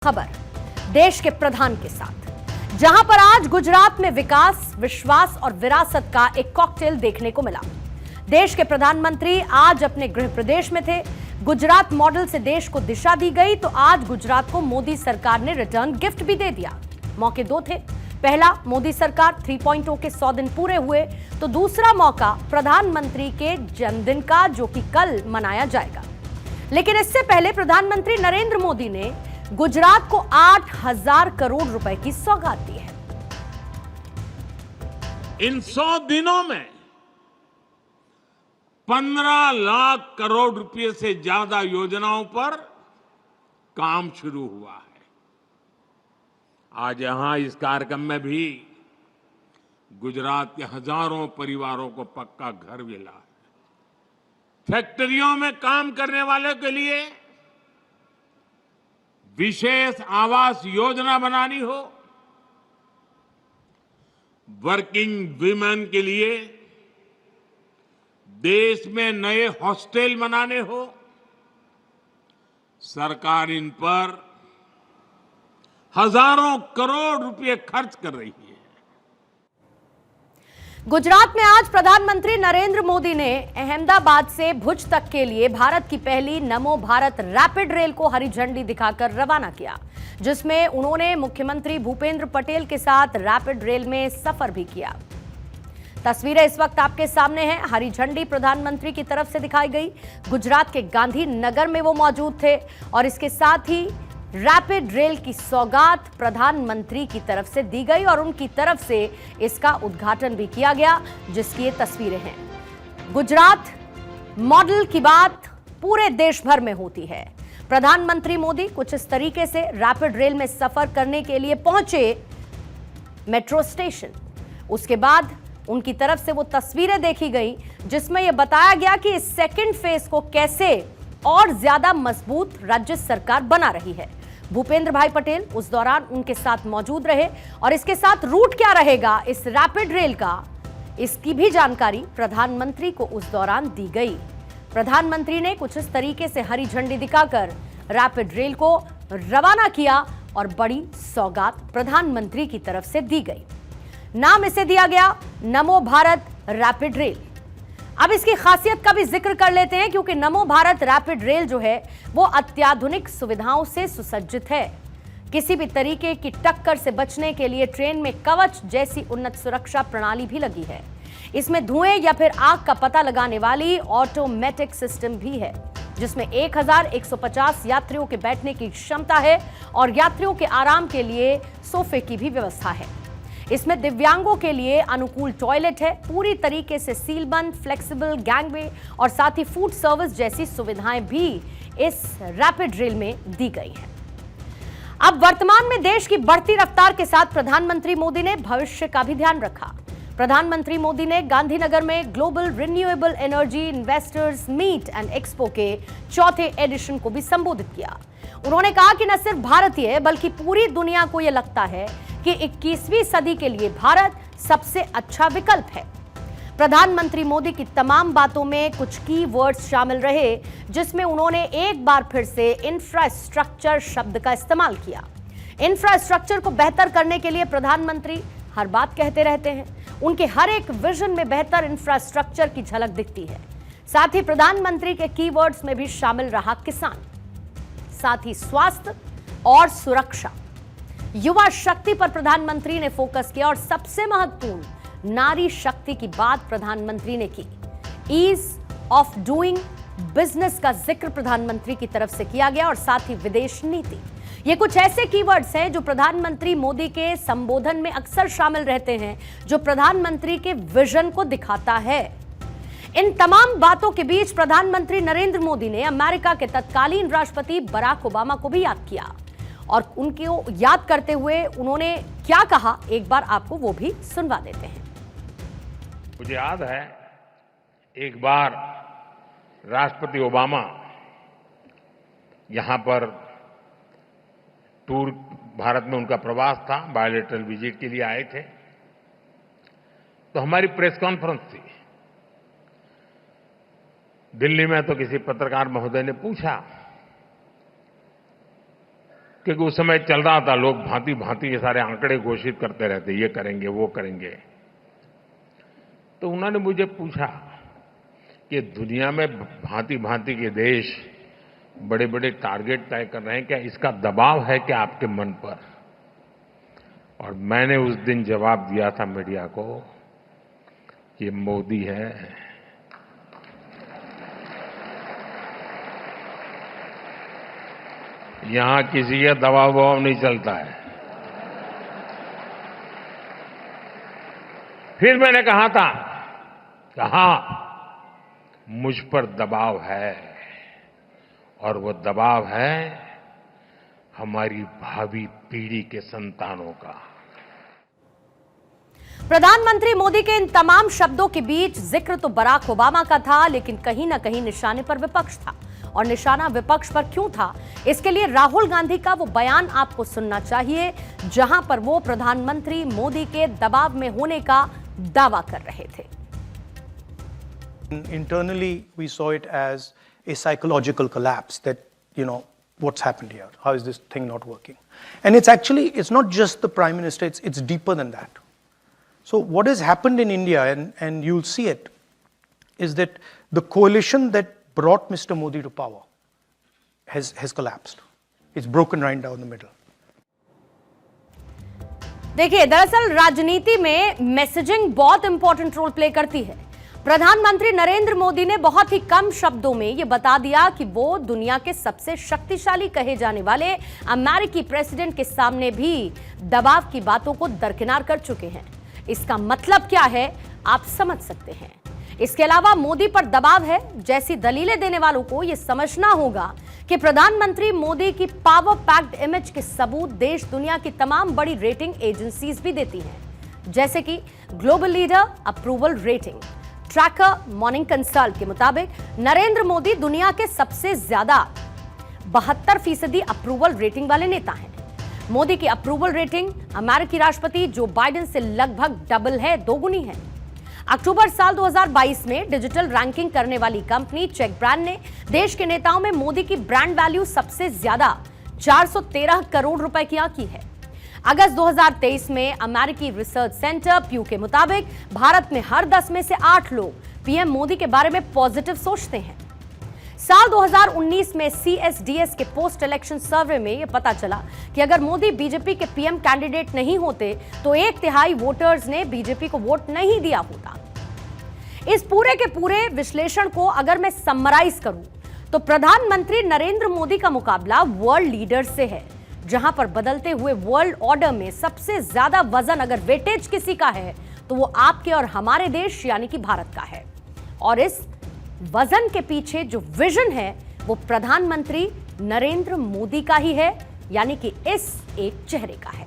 खबर देश के प्रधान के साथ, जहां पर आज गुजरात में विकास, विश्वास और विरासत का एक कॉकटेल देखने को मिला। देश के प्रधानमंत्री आज अपने गृह प्रदेश में थे। गुजरात मॉडल से देश को दिशा दी गई, तो आज गुजरात को मोदी सरकार ने रिटर्न गिफ्ट भी दे दिया। मौके दो थे। पहला, मोदी सरकार 3.0 के 100 दिन पूरे हुए, तो दूसरा मौका प्रधानमंत्री के जन्मदिन का, जो कि कल मनाया जाएगा। लेकिन इससे पहले प्रधानमंत्री नरेंद्र मोदी ने गुजरात को 8,000 करोड़ रुपए की सौगात दी है। इन 100 दिनों में 15 लाख करोड़ रुपए से ज्यादा योजनाओं पर काम शुरू हुआ है। आज यहां इस कार्यक्रम में भी गुजरात के हजारों परिवारों को पक्का घर मिला है। फैक्ट्रियों में काम करने वालों के लिए विशेष आवास योजना बनानी हो, वर्किंग विमेन के लिए देश में नए हॉस्टल बनाने हो, सरकार इन पर हजारों करोड़ रुपए खर्च कर रही है। गुजरात में आज प्रधानमंत्री नरेंद्र मोदी ने अहमदाबाद से भुज तक के लिए भारत की पहली नमो भारत रैपिड रेल को हरी झंडी दिखाकर रवाना किया, जिसमें उन्होंने मुख्यमंत्री भूपेंद्र पटेल के साथ रैपिड रेल में सफर भी किया। तस्वीरें इस वक्त आपके सामने हैं। हरी झंडी प्रधानमंत्री की तरफ से दिखाई गई। गुजरात के गांधीनगर में वो मौजूद थे और इसके साथ ही रैपिड रेल की सौगात प्रधानमंत्री की तरफ से दी गई और उनकी तरफ से इसका उद्घाटन भी किया गया, जिसकी ये तस्वीरें हैं। गुजरात मॉडल की बात पूरे देश भर में होती है। प्रधानमंत्री मोदी कुछ इस तरीके से रैपिड रेल में सफर करने के लिए पहुंचे मेट्रो स्टेशन। उसके बाद उनकी तरफ से वो तस्वीरें देखी गई, जिसमें यह बताया गया कि इस सेकेंड फेज को कैसे और ज्यादा मजबूत राज्य सरकार बना रही है। भूपेंद्र भाई पटेल उस दौरान उनके साथ मौजूद रहे और इसके साथ रूट क्या रहेगा इस रैपिड रेल का, इसकी भी जानकारी प्रधानमंत्री को उस दौरान दी गई। प्रधानमंत्री ने कुछ इस तरीके से हरी झंडी दिखाकर रैपिड रेल को रवाना किया और बड़ी सौगात प्रधानमंत्री की तरफ से दी गई। नाम इसे दिया गया नमो भारत रैपिड रेल। अब इसकी खासियत का भी जिक्र कर लेते हैं, क्योंकि नमो भारत रैपिड रेल जो है वो अत्याधुनिक सुविधाओं से सुसज्जित है। किसी भी तरीके की टक्कर से बचने के लिए ट्रेन में कवच जैसी उन्नत सुरक्षा प्रणाली भी लगी है। इसमें धुएं या फिर आग का पता लगाने वाली ऑटोमेटिक सिस्टम भी है, जिसमें 1150 यात्रियों के बैठने की क्षमता है और यात्रियों के आराम के लिए सोफे की भी व्यवस्था है। इसमें दिव्यांगों के लिए अनुकूल टॉयलेट है। पूरी तरीके से सीलबंद, फ्लेक्सिबल गैंगवे और साथ ही फूड सर्विस जैसी सुविधाएं भी इस रैपिड रेल में दी गई हैं। अब वर्तमान में देश की बढ़ती रफ्तार के साथ प्रधानमंत्री मोदी ने भविष्य का भी ध्यान रखा। प्रधानमंत्री मोदी ने गांधीनगर में global renewable energy investors meet and expo के 4थे एडिशन को भी संबोधित किया। उन्होंने कहा कि न सिर्फ भारतीय बल्कि पूरी दुनिया को यह लगता है कि 21वीं सदी के लिए भारत सबसे अच्छा विकल्प है। प्रधानमंत्री मोदी की तमाम बातों में कुछ की वर्ड्स शामिल रहे, जिसमें उन्होंने एक बार फिर से इंफ्रास्ट्रक्चर शब्द का इस्तेमाल किया। इंफ्रास्ट्रक्चर को बेहतर करने के लिए प्रधानमंत्री हर बात कहते रहते हैं। उनके हर एक विजन में बेहतर इंफ्रास्ट्रक्चर की झलक दिखती है। साथ ही प्रधानमंत्री के कीवर्ड्स में भी शामिल रहा किसान, साथ ही स्वास्थ्य और सुरक्षा। युवा शक्ति पर प्रधानमंत्री ने फोकस किया और सबसे महत्वपूर्ण नारी शक्ति की बात प्रधानमंत्री ने की। ईज ऑफ डूइंग बिजनेस का जिक्र प्रधानमंत्री की तरफ से किया गया और साथ ही विदेश नीति। ये कुछ ऐसे कीवर्ड्स हैं जो प्रधानमंत्री मोदी के संबोधन में अक्सर शामिल रहते हैं, जो प्रधानमंत्री के विजन को दिखाता है। इन तमाम बातों के बीच प्रधानमंत्री नरेंद्र मोदी ने अमेरिका के तत्कालीन राष्ट्रपति बराक ओबामा को भी याद किया और उनको याद करते हुए उन्होंने क्या कहा, एक बार आपको वो भी सुनवा देते हैं। मुझे याद है एक बार राष्ट्रपति ओबामा यहां पर टूर, भारत में उनका प्रवास था, बायोलेटरल विजिट के लिए आए थे, तो हमारी प्रेस कॉन्फ्रेंस थी दिल्ली में। तो किसी पत्रकार महोदय ने पूछा क्योंकि उस समय चल रहा था, लोग भांति भांति के सारे आंकड़े घोषित करते रहते, ये करेंगे वो करेंगे। तो उन्होंने मुझे पूछा कि दुनिया में भांति भांति के देश बड़े बड़े टारगेट तय कर रहे हैं, क्या इसका दबाव है क्या आपके मन पर? और मैंने उस दिन जवाब दिया था मीडिया को, ये मोदी है। यहां किसी का दबाव नहीं चलता है। फिर मैंने कहा था कि हाँ, मुझ पर दबाव है, और वो दबाव है हमारी भावी पीढ़ी के संतानों का। प्रधानमंत्री मोदी के इन तमाम शब्दों के बीच जिक्र तो बराक ओबामा का था, लेकिन कहीं ना कहीं निशाने पर विपक्ष था। और निशाना विपक्ष पर क्यों था, इसके लिए राहुल गांधी का वो बयान आपको सुनना चाहिए, जहां पर वो प्रधानमंत्री मोदी के दबाव में होने का दावा कर रहे थे। Internally, we saw it as a psychological collapse that, what's happened here? How is this thing not working? And it's not just the Prime Minister, it's deeper than that. So what has happened in India, and you'll see it, is that the coalition that brought Mr. Modi to power has collapsed. It's broken right down the middle. देखिए, दरअसल राजनीति में messaging बहुत important role play करती है। प्रधानमंत्री नरेंद्र मोदी ने बहुत ही कम शब्दों में यह बता दिया कि वो दुनिया के सबसे शक्तिशाली कहे जाने वाले अमेरिकी प्रेसिडेंट के सामने भी दबाव की बातों को दरकिनार कर चुके हैं। इसका मतलब क्या है, आप समझ सकते हैं। इसके अलावा मोदी पर दबाव है जैसी दलीलें देने वालों को यह समझना होगा कि प्रधानमंत्री मोदी की पावर पैक्ड इमेज के सबूत देश दुनिया की तमाम बड़ी रेटिंग एजेंसीज भी देती हैं, जैसे कि global leader approval rating tracker morning consult के मुताबिक नरेंद्र मोदी दुनिया के सबसे ज्यादा 72% अप्रूवल रेटिंग वाले नेता हैं। मोदी की अप्रूवल रेटिंग अमेरिकी राष्ट्रपति जो बाइडेन से लगभग डबल है, दोगुनी है। अक्टूबर साल 2022 में डिजिटल रैंकिंग करने वाली कंपनी चेक ब्रांड ने देश के नेताओं में मोदी की ब्रांड वैल्यू सबसे ज्यादा 413 करोड़ रुपए की आंकी है। अगस्त 2023 में अमेरिकी रिसर्च सेंटर प्यू के मुताबिक भारत में हर 10 में से 8 लोग पीएम मोदी के बारे में पॉजिटिव सोचते हैं। साल 2019 में CSDS के पोस्ट इलेक्शन सर्वे में यह पता चला कि अगर मोदी बीजेपी के पीएम कैंडिडेट नहीं होते तो 1/3 वोटर्स ने बीजेपी को वोट नहीं दिया होता। इस पूरे के पूरे विश्लेषण को अगर मैं समराइज करूं तो प्रधानमंत्री नरेंद्र मोदी का मुकाबला वर्ल्ड लीडर से है, जहां पर बदलते हुए वर्ल्ड ऑर्डर में सबसे ज्यादा वजन अगर वेटेज किसी का है तो वो आपके और हमारे देश यानी कि भारत का है। और इस वजन के पीछे जो विजन है वो प्रधानमंत्री नरेंद्र मोदी का ही है, यानी कि इस एक चेहरे का है।